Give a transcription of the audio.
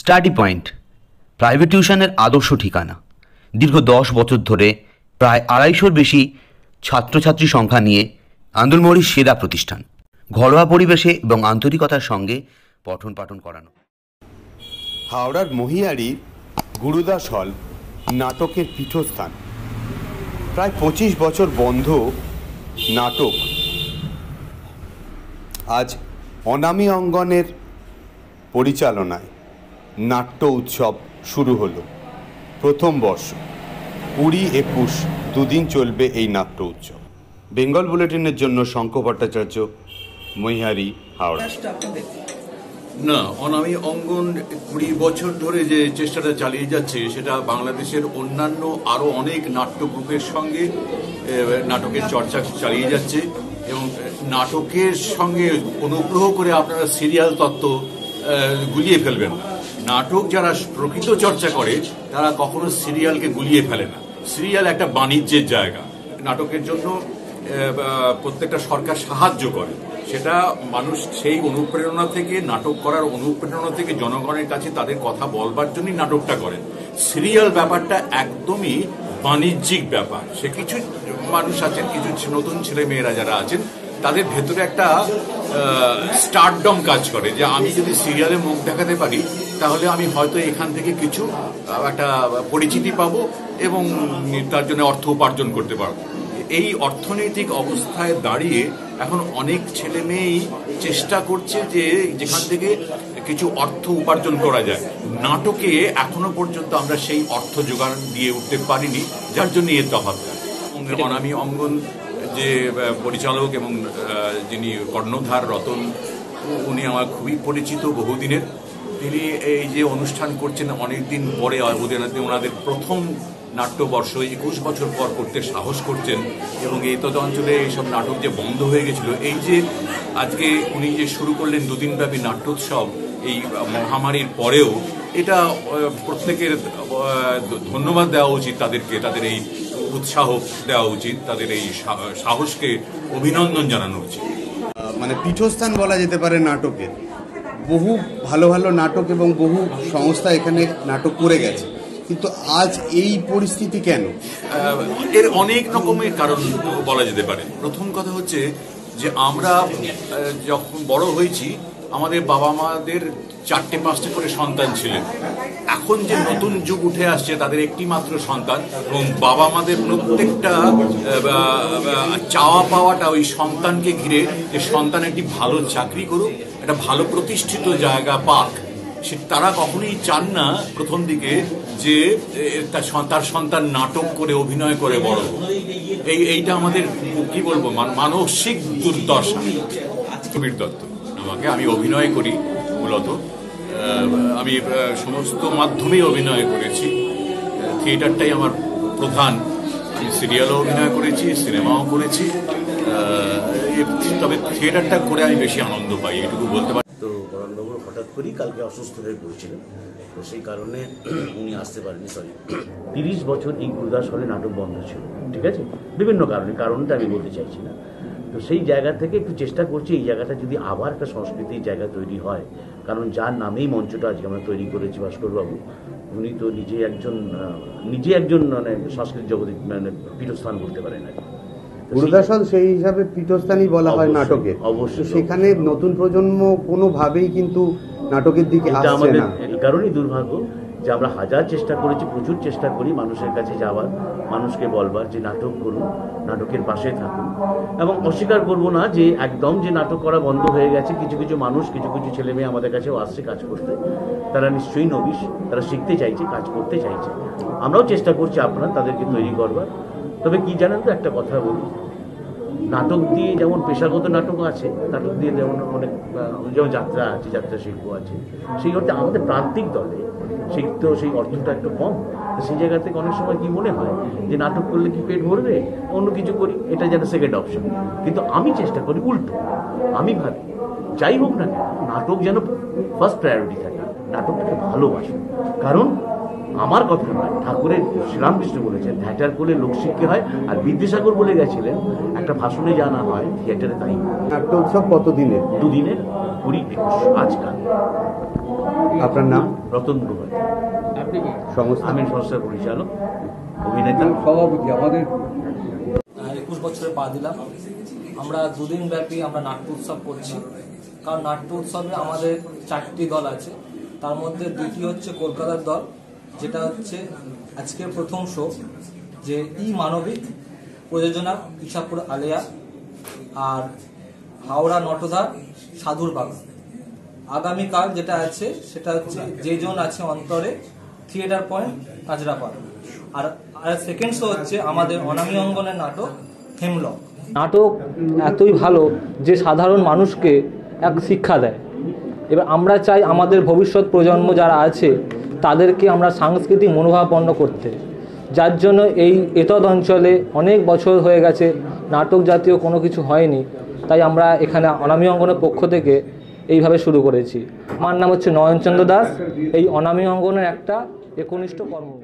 Study point private টিউশনের আদর্শ ঠিকানা। দীর্ঘ 10 বছর ধরে প্রায় 250-র বেশি ছাত্রছাত্রী সংখ্যা নিয়ে আন্দুলমোড়ির সেরা প্রতিষ্ঠান। ঘরোয়া পরিবেশে এবং আন্তরিকতার সঙ্গে পঠন পাঠন করানো। হাওড়ার মহিয়ারি গুরুদাস হল নাটকের পীঠস্থান। প্রায় 25 বছর বন্ধ নাটক আজ অনামী অঙ্গনের পরিচালনায় নাট্য উৎসব শুরু হলো। প্রথম বর্ষ 20-21 দুদিন চলবে এই নাট্য উৎসব। বেঙ্গল বুলেটিনের জন্য শঙ্খ ভট্টাচার্য, মহিয়ারি, হাওড়া। না, অনামী অঙ্গন 20 বছর ধরে যে চেষ্টাটা চালিয়ে যাচ্ছে সেটা বাংলাদেশের অন্যান্য আরো অনেক নাট্য গ্রুপের সঙ্গে নাটকের চর্চা চালিয়ে যাচ্ছে এবং নাটকের সঙ্গে অনুগ্রহ করে আপনারা সিরিয়াল তত্ত্ব গুলিয়ে ফেলবেন না। নাটক যারা প্রকৃত চর্চা করে তারা কখনো সিরিয়ালকে গুলিয়ে ফেলে না। সিরিয়াল একটা বাণিজ্যের জায়গা। নাটকের জন্য প্রত্যেকটা সরকার সাহায্য করে, সেটা মানুষ সেই অনুপ্রেরণা থেকে, নাটক করার অনুপ্রেরণা থেকে জনগণের কাছে তাদের কথা বলবার জন্যই নাটকটা করেন। সিরিয়াল ব্যাপারটা একদমই বাণিজ্যিক ব্যাপার। সে কিছু মানুষ আছেন, কিছু নতুন ছেলে মেয়েরা যারা আছেন, তাদের ভেতরে একটা স্টারডম কাজ করে যে আমি যদি সিরিয়ালে মুখ দেখাতে পারি তাহলে আমি হয়তো এখান থেকে কিছু একটা পরিচিতি পাবো এবং তার জন্য অর্থ উপার্জন করতে পারবো। এই অর্থনৈতিক অবস্থায় দাঁড়িয়ে এখন অনেক ছেলে মেয়েই চেষ্টা করছে যে যেখান থেকে কিছু অর্থ উপার্জন করা যায়। নাটকে এখনো পর্যন্ত আমরা সেই অর্থ জোগাড় দিয়ে উঠতে পারিনি, যার জন্য এর তফাৎটা। অনামী অঙ্গন যে পরিচালক এবং যিনি কর্ণধার রতন, উনি আমার খুবই পরিচিত বহুদিনের। তিনি এই যে অনুষ্ঠান করছেন অনেকদিন পরে, ওনাদের প্রথম নাট্যবর্ষ 21 বছর পর করতে সাহস করছেন এবং এই অঞ্চলে এইসব নাটক যে বন্ধ হয়ে গেছিল, এই যে আজকে উনি যে শুরু করলেন দুদিনব্যাপী নাট্যোৎসব এই মহামারীর পরেও, এটা প্রত্যেকের ধন্যবাদ দেওয়া উচিত তাদেরকে, তাদের এই উৎসাহ দেওয়া উচিত, তাদের এই সাহসকে অভিনন্দন জানানো উচিত। মানে পীঠস্থান বলা যেতে পারে নাটকের। বহু ভালো ভালো নাটক এবং বহু সংস্থা এখানে নাটক করে গেছে, কিন্তু আজ এই পরিস্থিতি কেন? এর অনেক রকমের কারণ বলা যেতে পারে। প্রথম কথা হচ্ছে যে আমরা যখন বড় হয়েছি আমাদের বাবা মাদের 4-5টা করে সন্তান ছিলেন। এখন যে নতুন যুগ উঠে আসছে তাদের একটি মাত্র সন্তান, এবং বাবা মাদের প্রত্যেকটা চাওয়া পাওয়াটা ওই সন্তানকে ঘিরে, যে সন্তান একটি ভালো চাকরি করুক, একটা ভালো প্রতিষ্ঠিত জায়গা পাক। সে তারা কখনোই চান না প্রথম দিকে যে তার সন্তান নাটক করে, অভিনয় করে বড় হোক। এইটা আমাদের কি বলবো, মানসিক দুর্দশা। কবির দত্ত আমাকে, আমি অভিনয় করি মূলত, আমি সমস্ত মাধ্যমেই অভিনয় করেছি। থিয়েটারটাই আমার প্রধান। আমি সিরিয়ালও অভিনয় করেছি, সিনেমাও করেছি, তবে থিয়েটারটা করে আমি বেশি আনন্দ পাই, এটুকু বলতে পারি। তো বরণবাবু হঠাৎ করেই কালকে অসুস্থ হয়ে পড়েছিলেন, তো সেই কারণে উনি আসতে পারেনি। 30 বছর এই গুরুদাস হলে নাটক বন্ধ ছিল, ঠিক আছে, বিভিন্ন কারণটা আমি বলতে চাইছি না। তো সেই জায়গা থেকে একটু চেষ্টা করছি এই জায়গাটা যদি আবার একটা সংস্কৃতির জায়গা তৈরি হয়, কারণ যার নামেই মঞ্চটা আজকে আমরা তৈরি করেছি, ভাস্করবাবু, উনি তো নিজে একজন মানে সংস্কৃতি জগতে মানে পীঠস্থান বলতে পারেন আর কি। গুরুদাস হল সেই হিসাবে পীঠস্থানই বলা হয় নাটকে। অবশ্যই সেখানে নতুন প্রজন্ম কোনোভাবেই কিন্তু নাটকের দিকে আসছে না। এই কারণেই দুর্ভাগ্য যে আমরা হাজার চেষ্টা করেছি, প্রচুর চেষ্টা করি মানুষের কাছে যাওয়ার, মানুষকে বলবার যে নাটক করুন, নাটকের পাশে থাকুন। এবং অস্বীকার করব না যে একদম যে নাটক করা বন্ধ হয়ে গেছে। কিছু কিছু মানুষ, কিছু কিছু ছেলে মেয়ে আমাদের কাছেও আসছে কাজ করতে। তারা নিশ্চয়ই নবিশ, তারা শিখতে চাইছে, কাজ করতে চাইছে। আমরাও চেষ্টা করছি আপনারা তাদেরকে তৈরি করবার। তবে কি জানেন তো, একটা কথা বলি, নাটক দিয়ে যেমন পেশাগত নাটক আছে, নাটক দিয়ে যেমন অনেক, যেমন যাত্রা আছে, যাত্রা শিল্প আছে, সেই অর্থে আমাদের প্রান্তিক দলে সেই অর্থটা একটু কম। সেই জায়গা থেকে অনেক সময় কি মনে হয় যে নাটক করলে কি পেট ভরবে, অন্য কিছু করি, এটা যেন সেকেন্ড অপশন। কিন্তু আমি চেষ্টা করি উল্টো। আমি ভাবি যাই হোক না কেন, নাটক যেন ফার্স্ট প্রায়োরিটি থাকে, নাটকটাকে ভালোবাসি। কারণ আমার কথা নয়, ঠাকুরের শ্রীরামকৃষ্ণ বলেছেন থিয়েটার করলে লোকশিক্ষা হয়, আর বিদ্যাসাগর বলে গেছিলেন একটা ভাষণে জানা হয় থিয়েটারে তাই। নাট্য উৎসব কত দিনের? 2 দিনের। 20-21 আজকাল। আপনার নাম? রতন গুহা। সংস্থা? আমি সংস্থার পরিচালক, অভিনেতা। সভাপতি আমাদের 21 বছরে পা দিলাম। আমরা দুদিন ব্যাপী আমরা নাট্য উৎসব করছি, কারণ নাট্য উৎসবে আমাদের 4টি দল আছে। তার মধ্যে 2টি হচ্ছে কলকাতার দল, যেটা হচ্ছে আজকের প্রথম শো, যে মানবিক প্রযোজনা ইশাপুর আলিয়া, আর হাওড়া নটধার সাধুর বাগান। আগামীকাল যেটা আছে সেটা হচ্ছে যে জন আছে অন্তরে, থিয়েটার পয়েন্ট, কাজরাপাড়া। আর সেকেন্ড শো হচ্ছে আমাদের অনামী অঙ্গনের নাটক হেমলক। নাটক এতই ভালো যে সাধারণ মানুষকে এক শিক্ষা দেয়। এবার আমরা চাই আমাদের ভবিষ্যৎ প্রজন্ম যারা আছে তাদেরকে আমরা সাংস্কৃতিক মনোভাবাপন্ন করতে, যার জন্য এতদ অঞ্চলে অনেক বছর হয়ে গেছে নাটক জাতীয় কোনো কিছু হয়নি। তাই আমরা এখানে অনামী অঙ্গনের পক্ষ থেকে এইভাবে শুরু করেছি। আমার নাম হচ্ছে নয়নচন্দ্র দাস, এই অনামী অঙ্গনের একটা একনিষ্ঠ কর্মী।